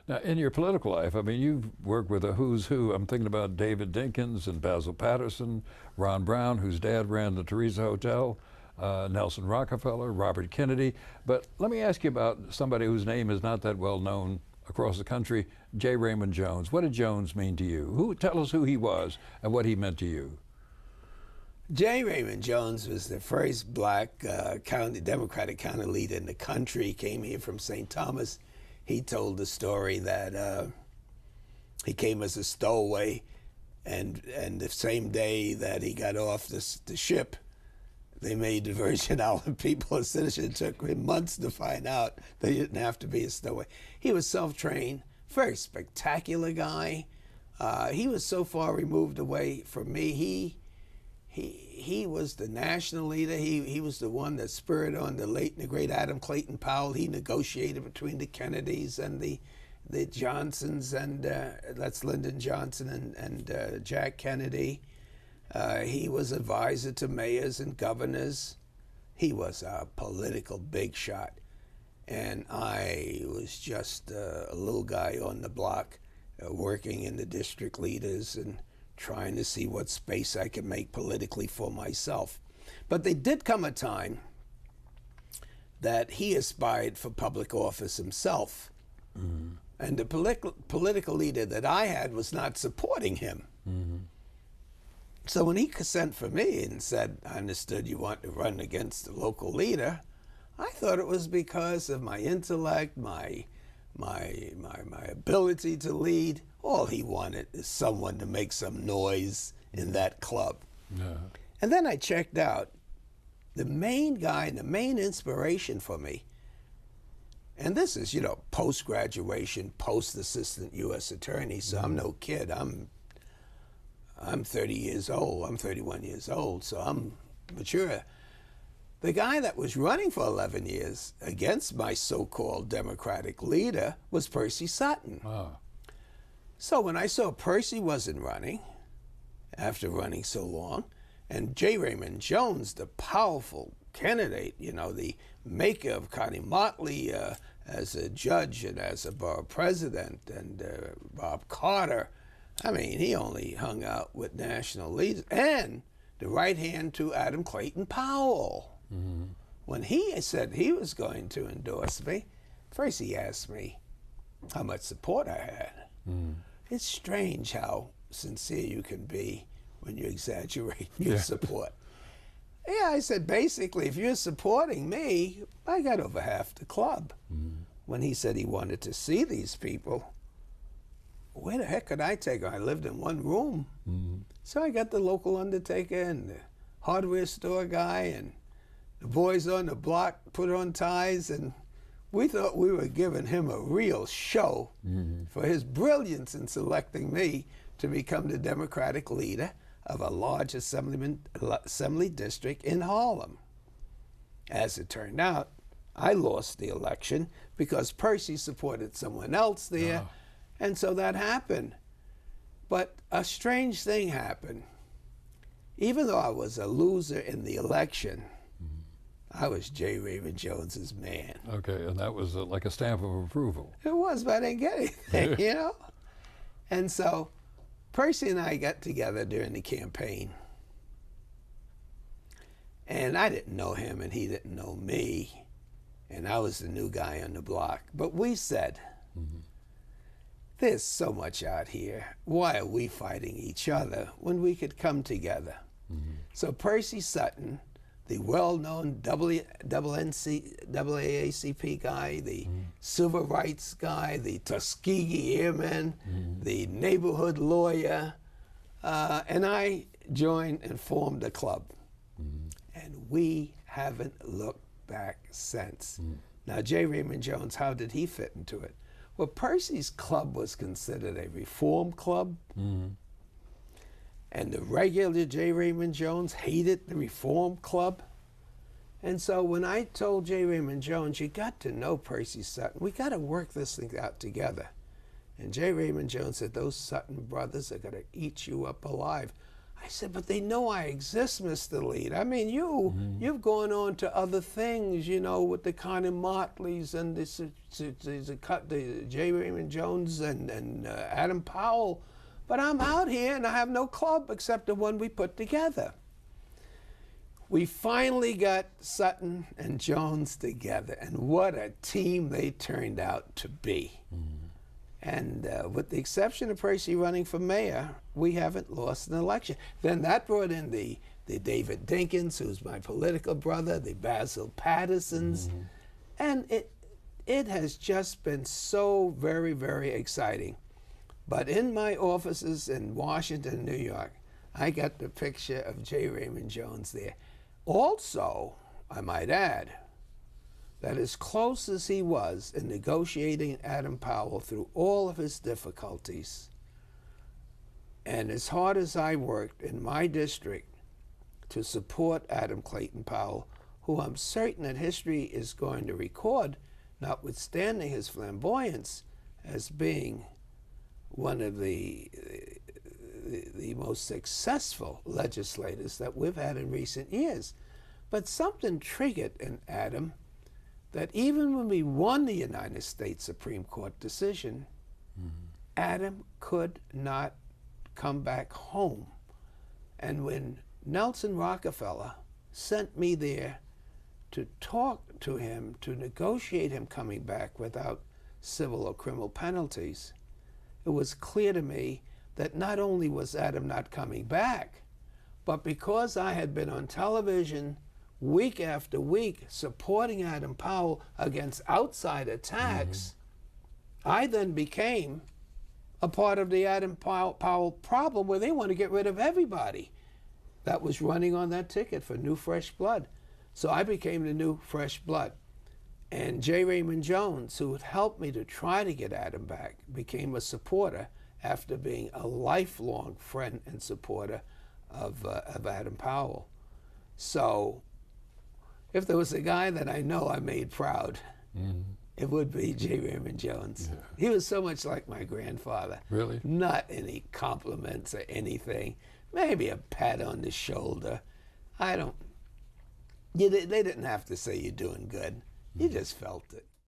Now, in your political life, I mean, you've worked with a who's who. I'm thinking about David Dinkins and Basil Patterson, Ron Brown, whose dad ran the Teresa Hotel, Nelson Rockefeller, Robert Kennedy. But let me ask you about somebody whose name is not that well known across the country, J. Raymond Jones. What did Jones mean to you? Tell us who he was and what he meant to you. J. Raymond Jones was the first black Democratic county leader in the country. He came here from St. Thomas. He told the story that he came as a stowaway, and the same day that he got off the ship, they made the Virgin Island people a citizen. It took him months to find out that he didn't have to be a stowaway. He was self-trained, very spectacular guy. He was so far removed away from me. He was the national leader. He was the one that spurred on the great Adam Clayton Powell. He negotiated between the Kennedys and the Johnsons, and that's Lyndon Johnson and Jack Kennedy. He was advisor to mayors and governors. He was a political big shot. And I was just a little guy on the block working in the district leaders and trying to see what space I could make politically for myself. But there did come a time that he aspired for public office himself. Mm-hmm. And the political leader that I had was not supporting him. Mm-hmm. So when he sent for me and said, I understood you want to run against the local leader, I thought it was because of my intellect, my ability to lead. All he wanted is someone to make some noise in that club. Yeah. And then I checked out the main guy, the main inspiration for me. And this is, post-graduation, post-assistant U.S. attorney, so I'm no kid. I'm 30 years old. I'm 31 years old, so I'm mature. The guy that was running for 11 years against my so-called Democratic leader was Percy Sutton. Wow. So when I saw Percy wasn't running, after running so long, and J. Raymond Jones, the powerful candidate, the maker of Connie Motley as a judge and as a borough president, and Bob Carter, I mean, he only hung out with national leaders, and the right hand to Adam Clayton Powell. Mm-hmm. When he said he was going to endorse me, first he asked me how much support I had. Mm. It's strange how sincere you can be when you exaggerate your support. Yeah, I said, basically, if you're supporting me, I got over half the club. Mm. When he said he wanted to see these people, where the heck could I take her? I lived in one room. Mm. So I got the local undertaker and the hardware store guy and the boys on the block put on ties, and we thought we were giving him a real show for his brilliance in selecting me to become the Democratic leader of a large assembly district in Harlem. As it turned out, I lost the election because Percy supported someone else there, and so that happened. But a strange thing happened. Even though I was a loser in the election, I was J. Raymond Jones's man. Okay, and that was like a stamp of approval. It was, but I didn't get anything, And so Percy and I got together during the campaign. And I didn't know him and he didn't know me. And I was the new guy on the block. But we said, there's so much out here. Why are we fighting each other when we could come together? Mm-hmm. So Percy Sutton, the well-known NAACP guy, the civil rights guy, the Tuskegee Airman, the neighborhood lawyer, and I joined and formed a club. And we haven't looked back since. Now, J. Raymond Jones, how did he fit into it? Well, Percy's club was considered a reform club. And the regular J. Raymond Jones hated the Reform Club. And so when I told J. Raymond Jones, you got to know Percy Sutton, we got to work this thing out together. And J. Raymond Jones said, those Sutton brothers are going to eat you up alive. I said, but they know I exist, Mr. Lead. I mean, you've gone on to other things, you know, with the Connie Motleys and the J. Raymond Jones and Adam Powell. But I'm out here and I have no club except the one we put together. We finally got Sutton and Jones together, and what a team they turned out to be. And with the exception of Percy running for mayor, we haven't lost an election. Then that brought in the David Dinkins, who's my political brother, the Basil Pattersons, and it has just been so very, very exciting. But in my offices in Washington and New York, I got the picture of J. Raymond Jones there. Also, I might add, that as close as he was in negotiating Adam Powell through all of his difficulties, and as hard as I worked in my district to support Adam Clayton Powell, who I'm certain that history is going to record, notwithstanding his flamboyance, as being one of the most successful legislators that we've had in recent years. But something triggered in Adam that even when we won the United States Supreme Court decision, Adam could not come back home. And when Nelson Rockefeller sent me there to talk to him, to negotiate him coming back without civil or criminal penalties, it was clear to me that not only was Adam not coming back, but because I had been on television week after week supporting Adam Powell against outside attacks, I then became a part of the Adam Powell problem, where they want to get rid of everybody that was running on that ticket for new fresh blood. So I became the new fresh blood. And J. Raymond Jones, who had helped me to try to get Adam back, became a supporter after being a lifelong friend and supporter of Adam Powell. So if there was a guy that I know I made proud, it would be J. Raymond Jones. Yeah. He was so much like my grandfather. Really? Not any compliments or anything. Maybe a pat on the shoulder. They didn't have to say you're doing good. You just felt it.